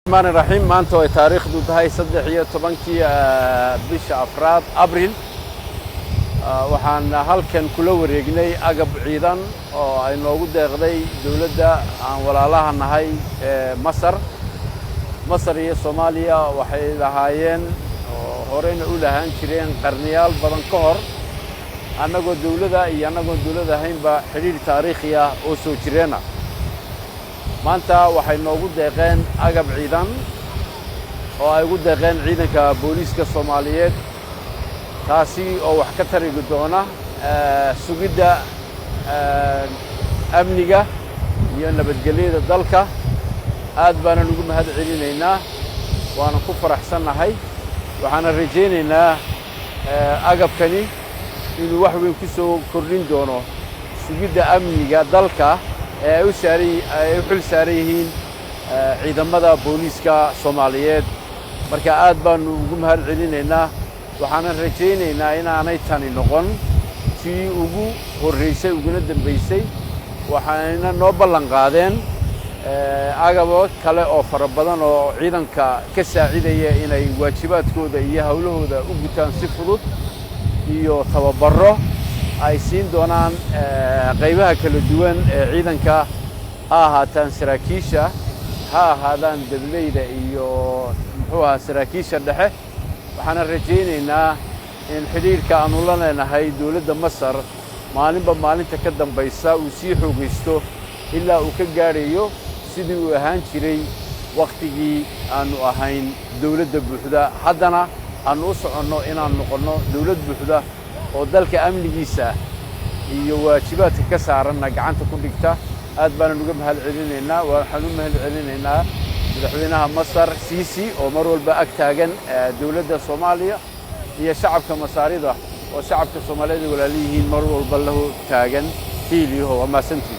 الرحمن الرحيم maanta way taariikhdu tahay 13 bisha afraad Abriil waxaan halkan kula wareegnay agab ciidan oo ay noogu deeqday dawladda aan walaalaha nahay Masar iyo Soomaaliya waxay lahaayeen horeyna u lahaan jireen qarniyaal badan ka hor annagoo dawladda iyo annagoo dawladda ahaynba xiriir taariikhi ah oo soo jireena maanta waxay noogu deeqeen agab ciidan oo ay ugu deeqeen ciidanka booliiska Soomaaliyeed taasi oo wax ka tari doona sugidda amniga iyo nabadgelyada dalka aad baan ugu mahad celinaynaa waana ku faraxsanahay waxaan rajaynaynaa agabkani inuu wax weyn ku soo kordhin doono sugidda amniga dalka ay u xil saaran yihiin ciidamada booliiska Soomaaliyeed marka aad baan ugu mahad celinaynaa waxaan rajaynaynaa inaanay tani noqon tii ugu horeysay uguna dambeysay waxaana noo ballan qaadeen agabo kale oo fara badan oo ciidanka ka saacidaya inay waajibaadkooda iyo hawlahooda u gutaan si fudud iyo tababaro ay siin doonaan qaybaha kala duwan ee ciidanka ha ahaataan saraakiisha ha ahaadaan dadleyda iyo saraakiisha dhexe waxaan rajaynaynaa in xiriirka aanu la leenahay dawladda Masar maalinba maalinta ka dambaysa uu sii xoogaysto ilaa uu ka gaarayo sidii uu ahaan jiray waqtigii aanu ahayn dawladda buuxda haddana aanu u soconno inaan noqono dawlad buuxda oo dalka amnigiisa iyo waajibaadka ka saaranna gacanta ku dhigta aad baan uga mahad celinaynaa waxaan u mahad celinaynaa madaxweynaha Masar Sisi oo mar walba ag taagan dawladda Soomaaliya iyo shacabka Masaarida oo shacabka Soomaaliyeed walaalihiin mar walba lahu taagan hiiliyo waa maasantii